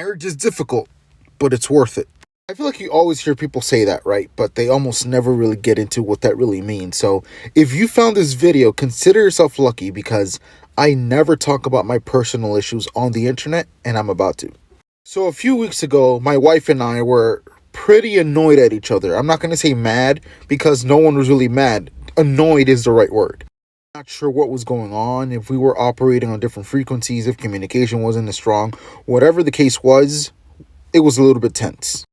Marriage is difficult, but it's worth it. I feel like you always hear people say that, right? But they almost never really get into what that really means. So if you found this video, consider yourself lucky because I never talk about my personal issues on the internet, and I'm about to. So a few weeks ago, my wife and I were pretty annoyed at each other. I'm not going to say mad because no one was really mad. Annoyed is the right word. Not sure what was going on, if we were operating on different frequencies, if communication wasn't as strong. Whatever the case was, it was a little bit tense.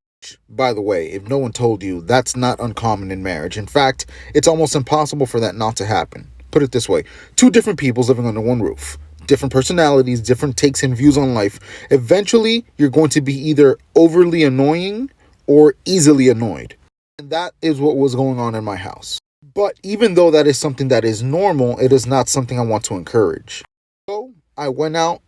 By the way, if no one told you, that's not uncommon in marriage. In fact, it's almost impossible for that not to happen. Put it this way, two different peoples living under one roof. Different personalities, different takes and views on life. Eventually, you're going to be either overly annoying or easily annoyed. And that is what was going on in my house. But even though that is something that is normal, it is not something I want to encourage. So I went out,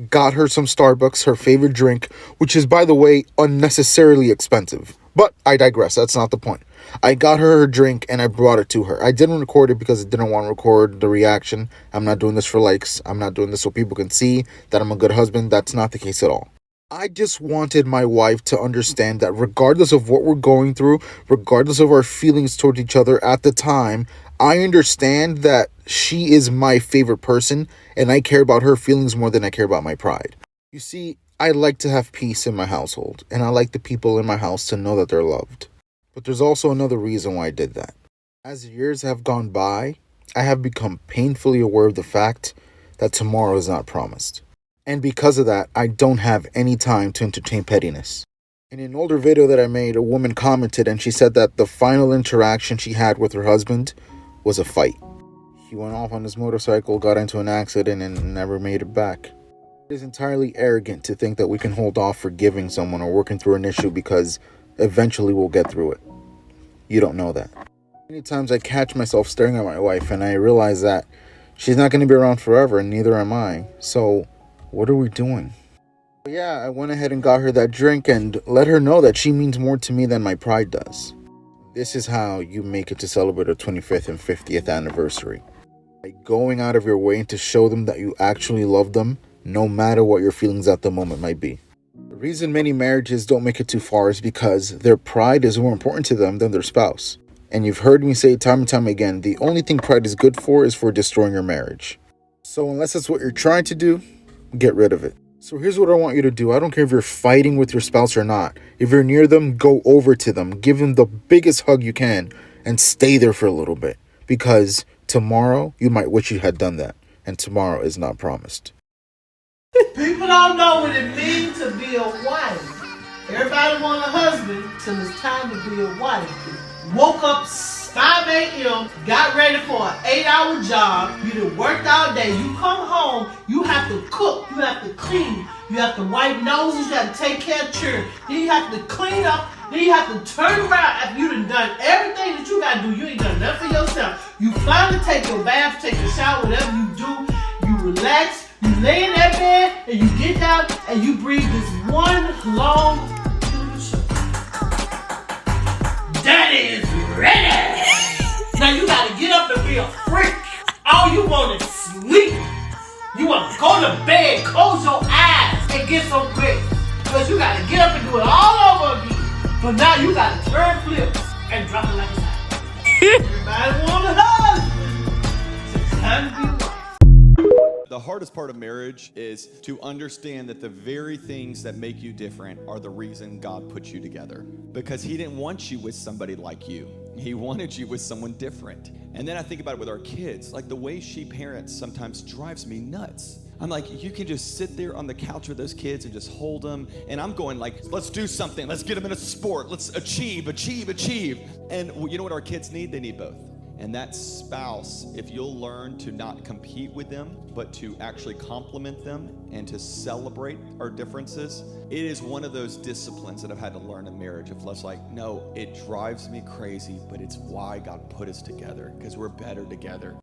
got her some Starbucks, her favorite drink, which is, by the way, unnecessarily expensive. But I digress. That's not the point. I got her drink and I brought it to her. I didn't record it because I didn't want to record the reaction. I'm not doing this for likes. I'm not doing this so people can see that I'm a good husband. That's not the case at all. I just wanted my wife to understand that regardless of what we're going through, regardless of our feelings towards each other at the time, I understand that she is my favorite person and I care about her feelings more than I care about my pride. You see, I like to have peace in my household and I like the people in my house to know that they're loved. But there's also another reason why I did that. As years have gone by, I have become painfully aware of the fact that tomorrow is not promised. And because of that, I don't have any time to entertain pettiness. In an older video that I made, a woman commented and she said that the final interaction she had with her husband was a fight. He went off on his motorcycle, got into an accident, and never made it back. It is entirely arrogant to think that we can hold off forgiving someone or working through an issue because eventually we'll get through it. You don't know that. Many times I catch myself staring at my wife and I realize that she's not going to be around forever and neither am I. So what are we doing? But yeah, I went ahead and got her that drink and let her know that she means more to me than my pride does. This is how you make it to celebrate a 25th and 50th anniversary. By going out of your way to show them that you actually love them, no matter what your feelings at the moment might be. The reason many marriages don't make it too far is because their pride is more important to them than their spouse. And you've heard me say time and time again, the only thing pride is good for is for destroying your marriage. So unless that's what you're trying to do, get rid of it. So here's what I want you to do. I don't care if you're fighting with your spouse or not. If you're near them, go over to them. Give them the biggest hug you can and stay there for a little bit. Because tomorrow, you might wish you had done that. And tomorrow is not promised. People don't know what it means to be a wife. Everybody want a husband till it's time to be a wife. Woke up 5 a.m., got ready for an 8-hour job. You done worked all day. You come home, you have to cook, you have to clean, you have to wipe noses, you have to take care of children. Then you have to clean up, then you have to turn around after you done everything that you gotta do. You ain't done nothing for yourself. You finally take your bath, take a shower, whatever you do, you relax, you lay in that bed, and you get down and you breathe this one long Daddy is ready. Now you gotta get up and be a freak. All you want is sleep. You want to go to bed, close your eyes, and get some rest. Because you gotta get up and do it all over again. But now you gotta turn flips and drop it like it's hot. Everybody want a husband. It's time to be a wife. The hardest part of marriage is to understand that the very things that make you different are the reason God put you together. Because he didn't want you with somebody like you. He wanted you with someone different. And then I think about it with our kids. Like the way she parents sometimes drives me nuts. I'm like, you can just sit there on the couch with those kids and just hold them. And I'm going like, let's do something. Let's get them in a sport. Let's achieve. And you know what our kids need? They need both. And that spouse, if you'll learn to not compete with them, but to actually compliment them and to celebrate our differences, it is one of those disciplines that I've had to learn in marriage. Of less like, no, it drives me crazy, but it's why God put us together, because we're better together.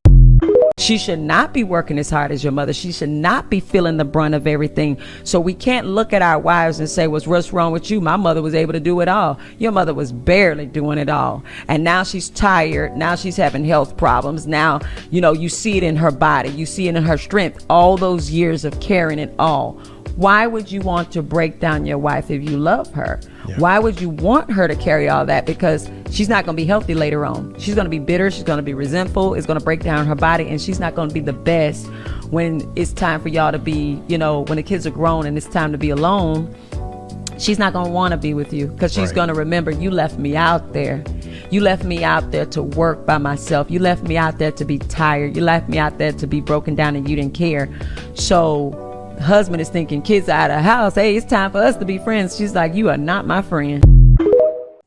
She should not be working as hard as your mother. She should not be feeling the brunt of everything. So we can't look at our wives and say, what's wrong with you? My mother was able to do it all. Your mother was barely doing it all. And now she's tired. Now she's having health problems. Now, you see it in her body. You see it in her strength. All those years of carrying it all. Why would you want to break down your wife if you love her? Yeah. Why would you want her to carry all that? Because she's not going to be healthy later on. She's going to be bitter. She's going to be resentful. It's going to break down her body, and she's not going to be the best when it's time for y'all to be, you know, when the kids are grown and it's time to be alone. She's not going to want to be with you because she's going to remember, you left me out there. You left me out there to work by myself. You left me out there to be tired. You left me out there to be broken down, and you didn't care. So husband is thinking, kids are out of the house. Hey, it's time for us to be friends. She's like, you are not my friend.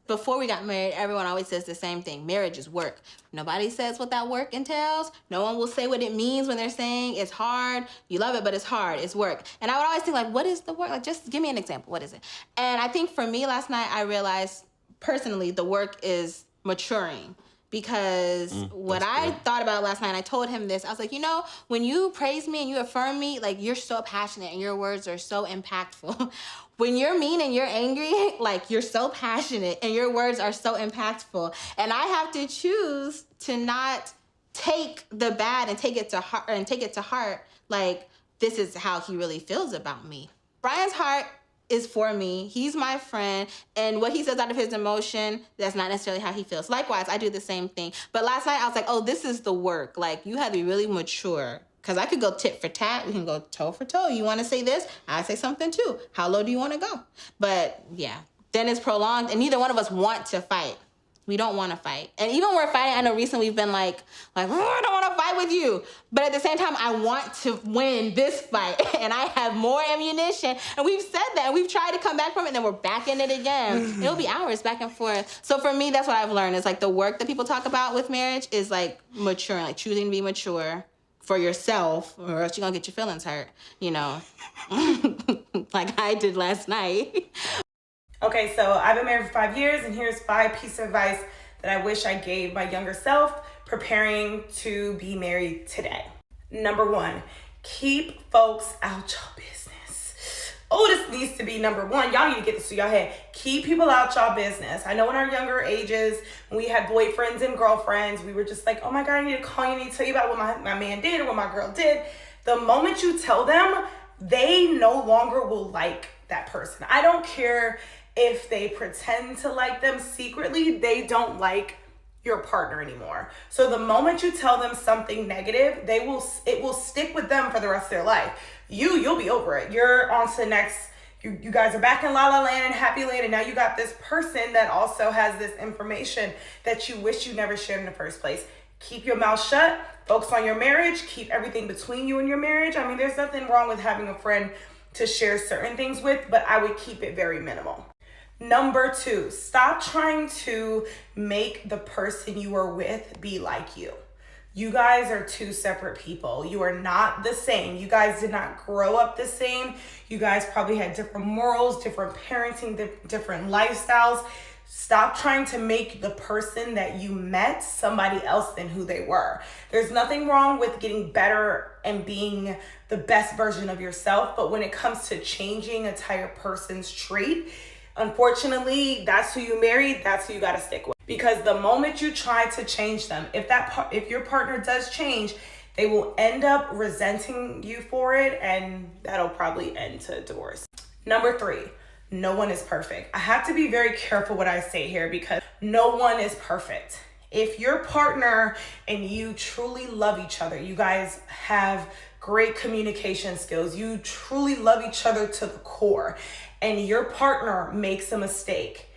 Before we got married, everyone always says the same thing. Marriage is work. Nobody says what that work entails. No one will say what it means when they're saying it's hard. You love it, but it's hard. It's work. And I would always think, like, what is the work? Like, just give me an example. What is it? And I think for me last night, I realized personally the work is maturing. Because what I thought about last night, I told him this. I was like, you know, when you praise me and you affirm me, like, you're so passionate and your words are so impactful. When you're mean and you're angry, like, you're so passionate and your words are so impactful. And I have to choose to not take the bad and take it to heart. Like, this is how he really feels about me. Brian's heart is for me. He's my friend, and what he says out of his emotion, that's not necessarily how he feels. Likewise, I do the same thing. But last night I was like, oh, this is the work. Like, you have to be really mature. Because I could go tit for tat. We can go toe for toe. You want to say this? I say something too. How low do you want to go? But yeah, then it's prolonged, and neither one of us want to fight. We don't want to fight. And even when we're fighting, I know recently we've been like, oh, I don't want to fight with you. But at the same time, I want to win this fight. And I have more ammunition. And we've said that. And we've tried to come back from it. And then we're back in it again. It'll be hours back and forth. So for me, that's what I've learned. Is like the work that people talk about with marriage is like maturing, like choosing to be mature for yourself, or else you're going to get your feelings hurt, you know, like I did last night. Okay, so I've been married for 5 years, and here's 5 pieces of advice that I wish I gave my younger self preparing to be married today. Number 1, keep folks out your business. Oh, this needs to be number 1. Y'all need to get this to your head. Keep people out y'all business. I know in our younger ages, when we had boyfriends and girlfriends, we were just like, oh my God, I need to call you, I need to tell you about what my man did or what my girl did. The moment you tell them, they no longer will like that person. I don't care if they pretend to like them secretly, they don't like your partner anymore. So the moment you tell them something negative, it will stick with them for the rest of their life. You'll be over it. You're on to the next, you guys are back in La La Land and Happy Land, and now you got this person that also has this information that you wish you never shared in the first place. Keep your mouth shut, focus on your marriage, keep everything between you and your marriage. I mean, there's nothing wrong with having a friend to share certain things with, but I would keep it very minimal. Number 2, stop trying to make the person you are with be like you. You guys are 2 separate people. You are not the same. You guys did not grow up the same. You guys probably had different morals, different parenting, different lifestyles. Stop trying to make the person that you met somebody else than who they were. There's nothing wrong with getting better and being the best version of yourself, but when it comes to changing an entire person's trait, unfortunately, that's who you married, that's who you got to stick with. Because the moment you try to change them, if your partner does change, they will end up resenting you for it, and that'll probably end to divorce. Number 3, no one is perfect. I have to be very careful what I say here because no one is perfect. If your partner and you truly love each other, you guys have great communication skills, you truly love each other to the core, and your partner makes a mistake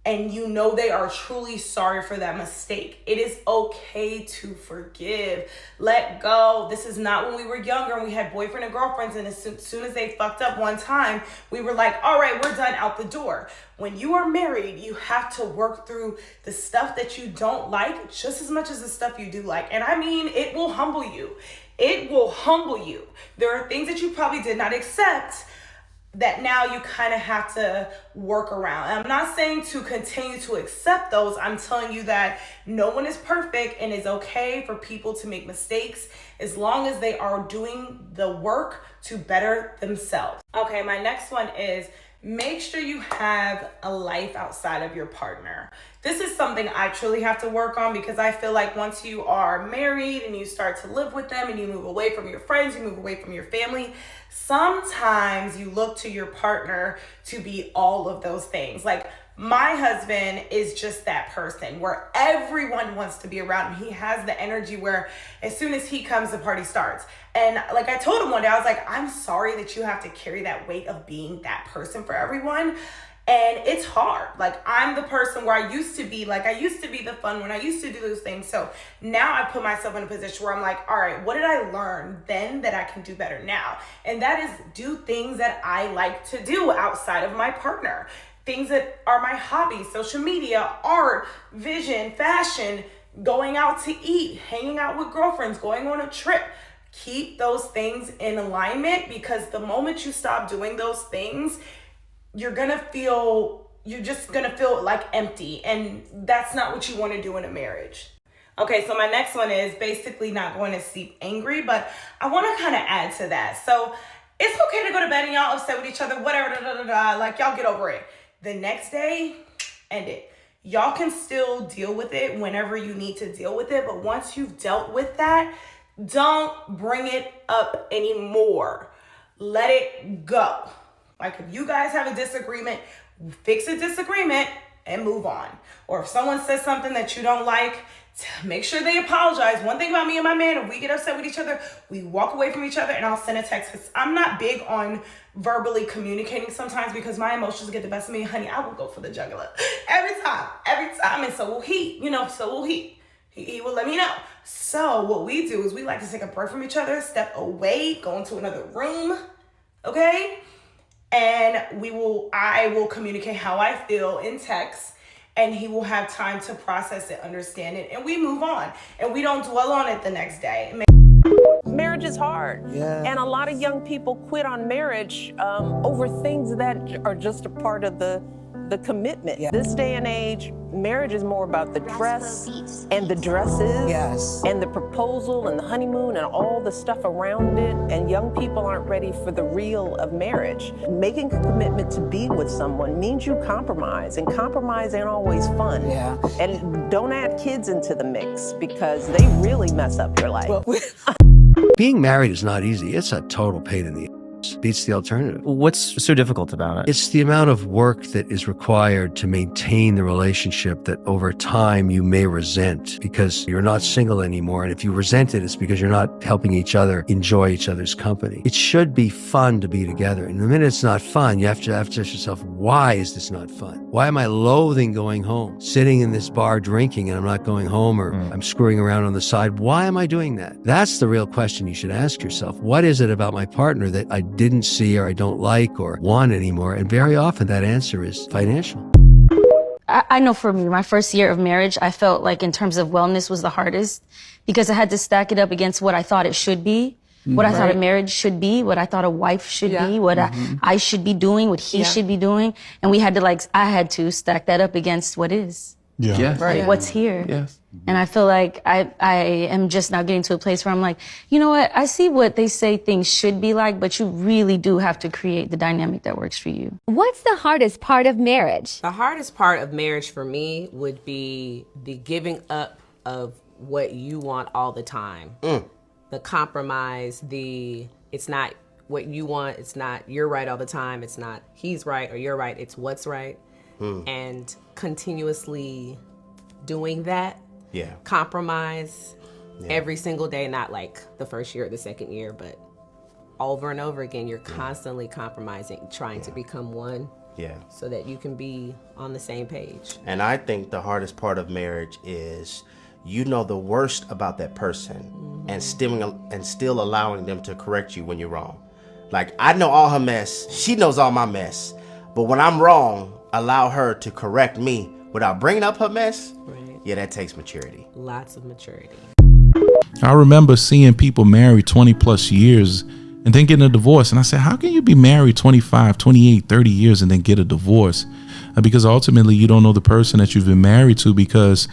and you know they are truly sorry for that mistake, it is okay to forgive. Let go. This is not when we were younger and we had boyfriend and girlfriends, and as soon as they fucked up one time, we were like, all right, we're done, out the door. When you are married, you have to work through the stuff that you don't like just as much as the stuff you do like. And I mean, it will humble you. It will humble you. There are things that you probably did not accept that now you kind of have to work around. And I'm not saying to continue to accept those. I'm telling you that no one is perfect, and it's okay for people to make mistakes as long as they are doing the work to better themselves. Okay, my next one is Make sure you have a life outside of your partner. This is something I truly have to work on, because I feel like once you are married and you start to live with them and you move away from your friends, you move away from your family, sometimes you look to your partner to be all of those things. Like, my husband is just that person where everyone wants to be around him. He has the energy where as soon as he comes, the party starts. And like I told him one day, I was like, I'm sorry that you have to carry that weight of being that person for everyone. And it's hard. Like, I'm the person where I used to be the fun one. I used to do those things. So now I put myself in a position where I'm like, all right, what did I learn then that I can do better now? And that is do things that I like to do outside of my partner. Things that are my hobbies: social media, art, vision, fashion, going out to eat, hanging out with girlfriends, going on a trip. Keep those things in alignment, because the moment you stop doing those things, you're just gonna feel like empty, and that's not what you want to do in a marriage. Okay, so my next one is basically not going to sleep angry, but I want to kind of add to that. So it's okay to go to bed and y'all upset with each other, whatever, like, y'all get over it. The next day, end it. Y'all can still deal with it whenever you need to deal with it, but once you've dealt with that, don't bring it up anymore. Let it go. Like, if you guys have a disagreement, fix a disagreement and move on. Or if someone says something that you don't like, make sure they apologize. One thing about me and my man, if we get upset with each other, we walk away from each other, and I'll send a text. Because I'm not big on verbally communicating sometimes, because my emotions get the best of me. Honey, I will go for the jugular every time. And so will he, he will let me know. So what we do is we like to take a break from each other, step away, go into another room, okay? And I will communicate how I feel in text, and he will have time to process it, understand it, and we move on. And we don't dwell on it the next day. Marriage is hard. Yeah. And a lot of young people quit on marriage over things that are just a part of the commitment. Yeah. This day and age, marriage is more about the dress and the dresses Yes. and the proposal and the honeymoon and all the stuff around it. And young people aren't ready for the real of marriage. Making a commitment to be with someone means you compromise, and compromise ain't always fun. Yeah. And don't add kids into the mix, because they really mess up your life. Being married is not easy. It's a total pain in the ass. Beats the alternative. What's so difficult about it? It's the amount of work that is required to maintain the relationship that over time you may resent because you're not single anymore. And if you resent it, it's because you're not helping each other enjoy each other's company. It should be fun to be together. And the minute it's not fun, you have to ask yourself, why is this not fun? Why am I loathing going home? Sitting in this bar drinking and I'm not going home, or I'm screwing around on the side. Why am I doing that? That's the real question you should ask yourself. What is it about my partner that I didn't see or I don't like or want anymore? And very often that answer is financial. I know for me, my first year of marriage, I felt like in terms of wellness was the hardest, because I had to stack it up against what I thought it should be, what I thought a marriage should be, what I thought a wife should be, what I should be doing, what he should be doing. And we had to I had to stack that up against what is. Yeah. Right. What's here. Yes. And I feel like I am just now getting to a place where I'm like, you know what? I see what they say things should be like, but you really do have to create the dynamic that works for you. What's the hardest part of marriage? The hardest part of marriage for me would be the giving up of what you want all the time. The compromise, it's not what you want, it's not you're right all the time, it's not he's right or you're right, it's what's right. And continuously doing that, compromise every single day, not like the first year or the second year, but over and over again, you're constantly compromising, trying to become one, so that you can be on the same page. And I think the hardest part of marriage is the worst about that person, and still allowing them to correct you when you're wrong. Like, I know all her mess, she knows all my mess, but when I'm wrong, allow her to correct me without bringing up her mess. Yeah, that takes maturity. Lots of maturity. I remember seeing people married 20 plus years and then getting a divorce. And I said, how can you be married 25, 28, 30 years and then get a divorce? Because ultimately you don't know the person that you've been married to, because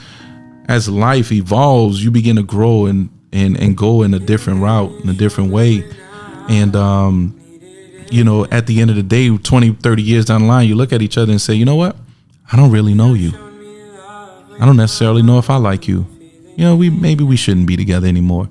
as life evolves, you begin to grow and go in a different route, in a different way. And you know, at the end of the day, 20, 30 years down the line, you look at each other and say, you know what? I don't really know you. I don't necessarily know if I like you. You know, maybe we shouldn't be together anymore.